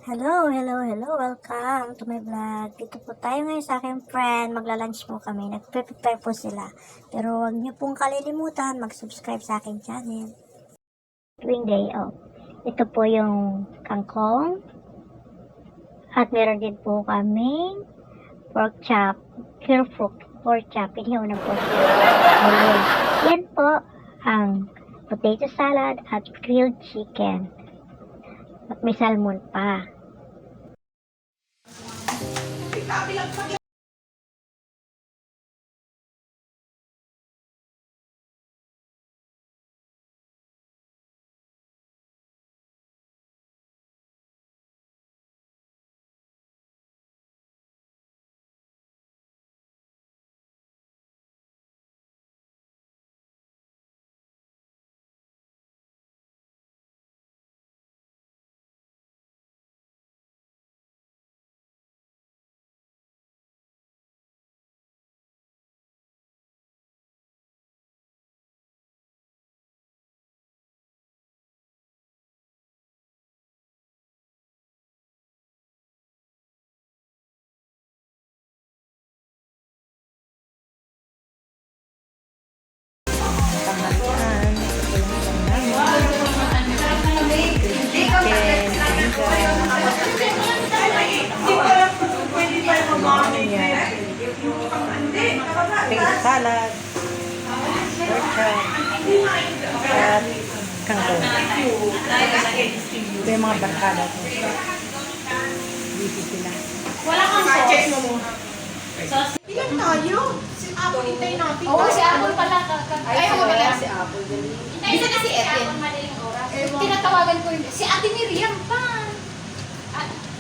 Hello, hello, hello. Welcome to my vlog. Dito po tayo ngayon sa aking friend. Magla-lunch po kami. Nagpe-prepare po sila. Pero huwag niyo pong kalilimutan mag-subscribe sa aking channel. Tuwing day off. Ito po yung kangkong. At meron din po kaming pork chop. Pure pork chop. Inihaw ng pork chop. Yan po ang potato salad at grilled chicken. At may salmon pa. Tanghalian. Ito yung ulam namin. Chicken, potato salad, pork chop, at kangkong. Ito yung mga barkada ko. Busy sila. Wala kang sauce. Ilan tayo? Si Apple, hintayin natin. Oo, si Apple pala. Ay, wala si Apple. Bisa na si Etienne. Tinatawagan ko yun. Si Ate Miriam pa.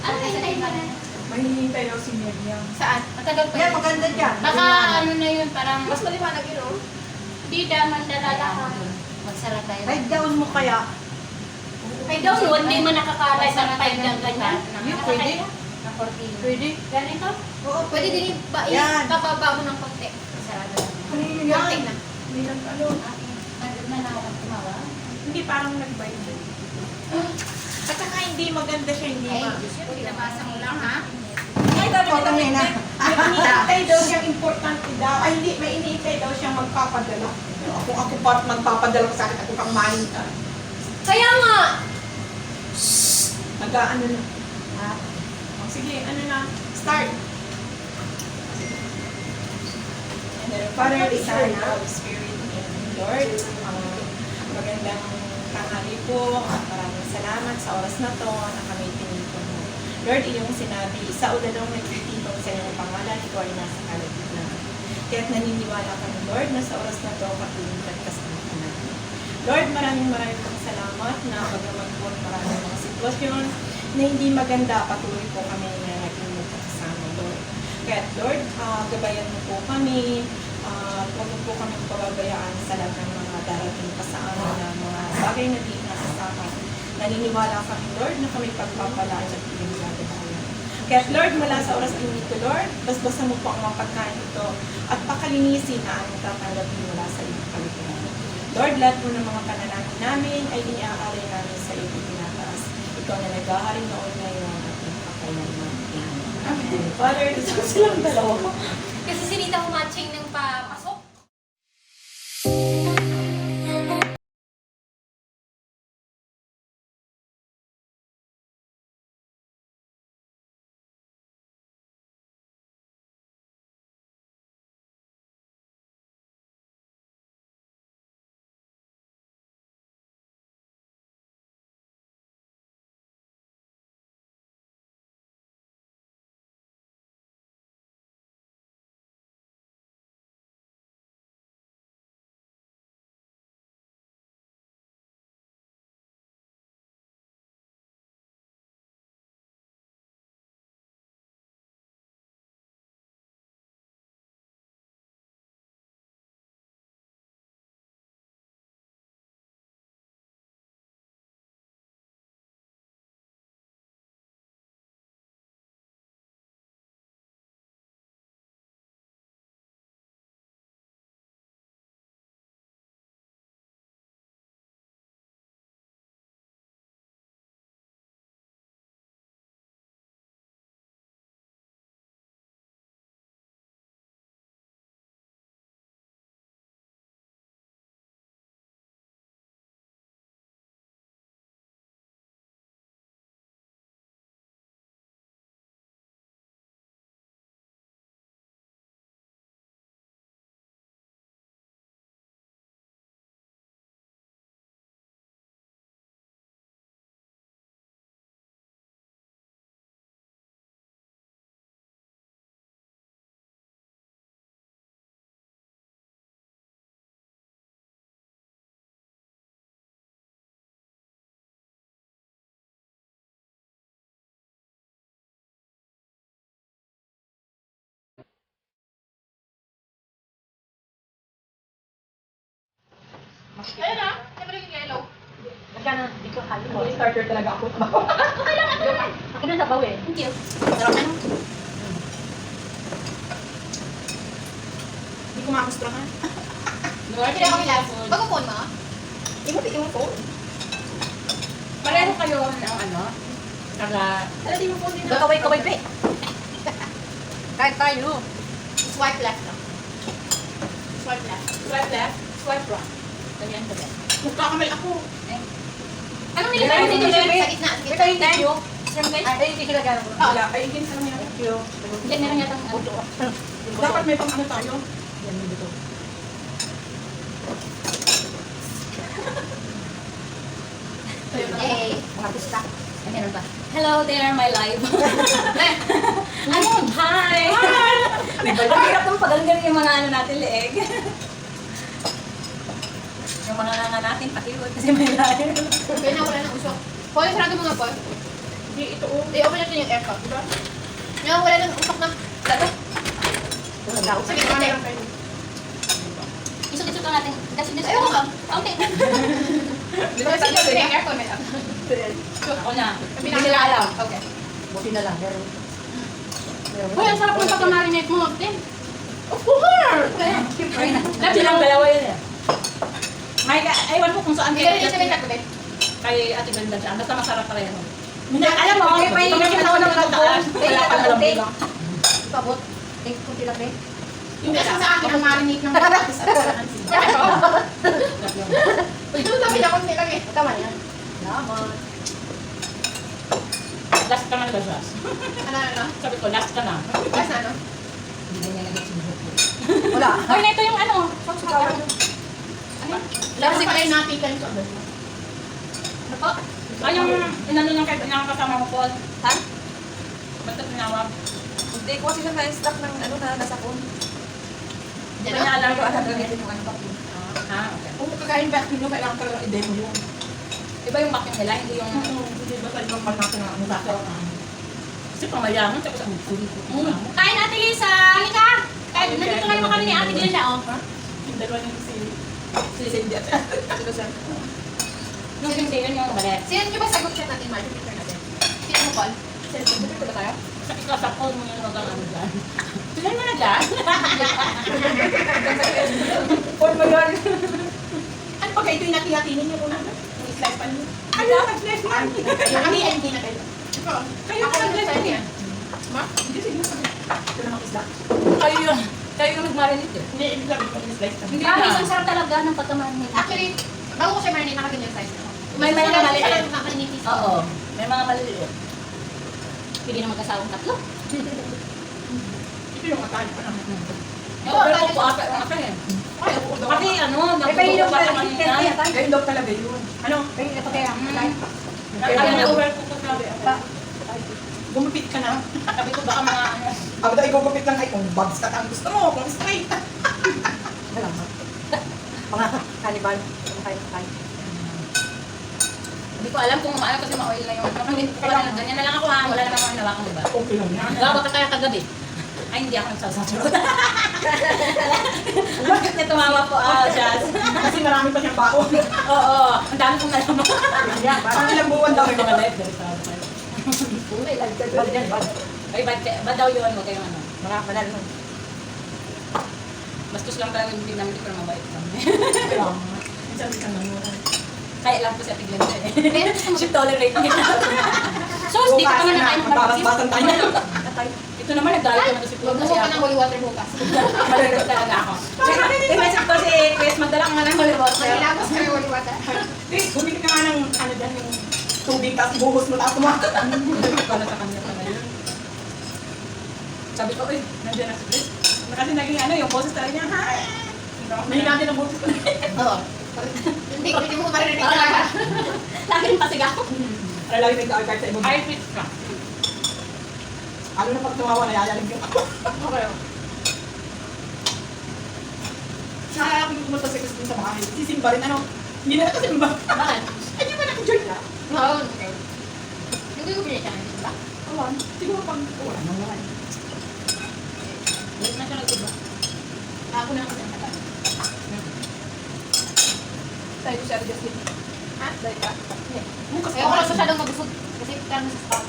Ano hintayin pa na? Mahihintay daw si Miriam. Saan? Matagal pa Yan, yun. maganda dyan. Baka ano na yun, parang Mas maliwanag yun, oh. di daman dalala ka. Magsara tayo. Write down mo kaya. Ay daw, hindi mo nakakalay sa pipe ng ganyan. Yung pwede? Na 14. Pwede? Ganito? Oo, Pwede din Yan. bababa mo ng konti. Sarado lang. Kanino Konti yan? na. Hindi lang ano. Nandun na ako tumawa. Hindi parang nag-bind. At saka hindi maganda siya, hindi Ay, ma. pinabasa mo lang ha? Ay, dami na. May iniintay daw siyang importante daw. Ay, hindi. May iniintay daw siyang magpapadala. Ako pa magpapadala sa akin. Ako pang mahinta. Kaya nga! Nag-ano na. Oh, sige, ano na. Start. And then, Father, the Son, of Spirit, and Lord, magandang tanghali po. Maraming salamat sa oras na to na kami pinito mo. Lord, iyong sinabi, sa ulalong nagtitipong sa iyong pangalan, ikaw ay nasa kalagitnaan. Kaya't naniniwala kami, Lord, na sa oras na to, katulad kasama ka natin. Lord, maraming pong salamat na bagaman po maraming mga sitwasyon na hindi maganda, patuloy po kami na naging magkakasama, Lord. Kaya Lord, gabayan mo po kami, huwag mo po kami pababayaan sa lahat ng mga darating pa sa amin na mga bagay na di nasa sa akin. Naniniwala kami, Lord, na kami pagpapalaan at pinagagabayan. Kaya Lord, mula sa oras din ito, Lord, basbasan mo po ang mga pagkain ito at pakalinisin na aming tatanggapin mula sa iyong kalikunan. Lord, lahat po ng mga panalangin namin ay iniaalay namin sa iyo pinataas. Ikaw na naghahari noon ngayon at magpakailanman. Amen. Father, gusto silang dalawa. Kasi sinita ko matching ng papasok. Ayun na, siyempre yung yellow. Magkano dito kayo mo? Starter talaga ako. Kailangan yun. Ako na sa bawi. Thank you. Sarap na. Hindi ko makakustra ka. Hindi ako last. Pag-upon mo? Imuti yung phone. Pareho kayo ng ano? Taga... Alam, di mo phone din. Kaway-kaway pa eh. Kahit tayo. Swipe left lang. Swipe left. Swipe left, swipe right. Ganyan ko din. Magkakamay ako. Anong nilagay mo dito? Sa gitna. Sa Ito yung gitna. thank you. Ay, hindi sila gano'n. Wala, ay hindi sa namin ako. Thank you. Hindi, meron yata ang Dapat may pang ano tayo. Yan yung dito. Eh, Mga pista. Ay, meron pa. hello there, my live. Ayun, hi! Ang hirap ng paganggal yung mga ano natin, leeg. Yung mga nga natin, pakiwag kasi may layo. Kaya na wala ng usok. Paul, sarado mo nga, Paul. Hindi, ito oh. I-open natin yung aircon. Diba? Yung wala ng usok na. Dato. Sige, sige. Isok-isok lang natin. Gas-gas. Ayoko ka. Okay. Sige, yung aircon may lang. Ako na. Hindi nila alam. Okay. Buti na lang, pero... Uy, ang sarap ng pagka-marinate mo. Tim. Of course! Siyempre na. Labi lang dalawa yun eh. May ewan ko kung saan Hindi rin sa may tabi. kay Ate Brenda dyan. Basta masarap pareho. Alam mo, may tumingin ako ng taas. Wala pa alam bilang. Pabot. Take ko sila, pre. Yung kasi sa akin ang marinate ng patis at walang sila. Ito sabi na konti lang eh. Tama yan. Salamat. Last ka na last. Ano? Sabi ko, last ka na. Basta ano? Hindi na niya nag-sinjok. Wala. Hoy, na ito yung ano. Kasi pala yung napitan ko. Ako? Ay, yung inano ng kasama mo, Paul. Ha? Ba't ito tinawag? Hindi ko kasi siya na-stock ng ano na nasa phone. Hindi na alam ko ano gagawin yung ano ba. Ah, okay. Kung kakain vacuum nyo, kailangan talaga i-demo yun. Iba yung vacuum nila, hindi yung... Hindi ba sa ibang pan natin ang vacuum? Kasi pamayaman, tapos ang kulit ko. Kain Ate Lisa! Halika! Kain, nandito nga naman kami ni Ate Glenda, oh. Yung dalawa yung si Cindy at sino siya. Yung sinsiyon yung balet. Sino nyo ba sagot chat natin, Mark? Picture natin. Sino mo, Paul? Cindy, ba tayo? Sa ikaw sa phone mo yung ano dyan. Tignan mo na dyan. Oh my God! Ano pag ito yung nati-hatinin niyo kung ano? Yung slice pan niyo? Ano? Nag-slice man! Kami, hindi na kayo. Kayo Ako ka lang nag-slice sa'yo pan yan. Ma? Hindi, sige. Ito namang isda. Kayo yun. Kayo yung nag-marinate eh. Hindi, ibig sabihin ko yung slice pan. Hindi Promise, na. ang sarap talaga ng pagkamarinate. Actually, bago ko siya marinate, nakaganyan size ako. May Gusto ko maliit. lang nakakaninipis. Oo. May mga maliliit. Pwede na magkasawang tatlo. Ito yung atay pa naman. Oo, pero kung ata yung ata eh. Ay, ako daw. Pati ano, May pahilong pa na sa kanina. Ganyan daw talaga yun. Ano? Ay, ito kaya. Kaya na-over ko sabi. Gumupit ka na. Sabi ko baka mga ano. Ako daw igugupit lang ay kung babs ka ang gusto mo, kung straight. Wala ba? Mga kanibal. Kain. Hindi ko alam kung ano kasi ma-oil na yung ganyan na lang ako ha. Wala naman ako hinawakan, diba? Okay lang yan. Gawa ka kaya kagabi. Ay, hindi ako nagsasasarot. Bakit na tumawa po? Ah, Jazz. Kasi marami pa siyang baon. Oo, ang dami kong nalaman. Yan, parang ilang buwan daw. May mga live, very proud. Bad yan, bad. Ay, bad daw yun? Huwag kayong ano. Mga manalo. Bastos lang talaga yung hindi namin, hindi ko na mabait kami. Minsan di ka nanunan. Kaya lang po si Ate Glenda eh. She tolerate me. Sus, di ka naman nakain mo Babas-basan tayo. Ito naman, nagdala ko na to si Huwag Puro mo kasi ka ng ako. holy water bukas. Malulog talaga ako. I-message ko si Chris, magdala ka nga ng holy water. Malilabas ka ng holy water. Please, bumili ka nga ng ano dyan, yung tubig, tapos buhos mo, tapos tumakas. Para sa kanya pala yun. Sabi ko, uy, nandiyan na si Chris. Kasi naging ano, yung boses talaga niya, hi! Mahina din ang boses ko. Oo. Hindi mo maririnig talaga. Lagi rin pasigaw. Para lagi nagka-card sa ibang. High pitch ka. Ano na pag tumawa, nayayalig yung ako. Okay. Naalala ko yung pumunta si Chris sa bahay. Sisimba rin, ano? Hindi na nakasimba. Bakit? Ay, di ba naka-join na? Oo. Hindi ko pinita na ba? Awan, siguro pag wala nang naman. Late na siya nagtiba. Ako na ako na. tayo si Ate Justin. Ha? Dahil ka. Bukas Ayoko lang masyadong mabusog. Kasi kami sa spam.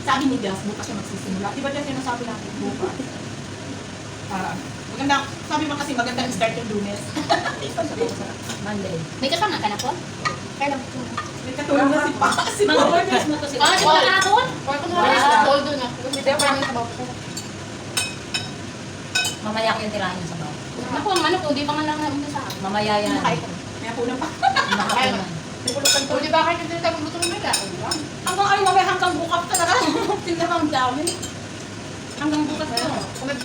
Sabi ni Jas, bukas siya magsisimula. Di ba Jas yung nasabi natin? Bukas. Para, maganda, sabi mo kasi magandang start yung Lunes. Monday. May kasama ka na po? Kailan po? May katulong na si Pa. Si Mga Pa. orders mo to sila. Ah, di ba nakakon? Or kung wala sa gold doon ah. Kasi Hindi, parang sa bawah. Mamaya ko yung tirahan yung sabaw. Naku, ang manok, hindi pa nga lang na-umisa. Mamaya yan. May ako na pa. Nakakain na. O di ba kahit hindi tayo magluto ng mega? Hanggang ano, mamaya hanggang bukas talaga. Tindahan ang dami. Hanggang bukas to. Kung may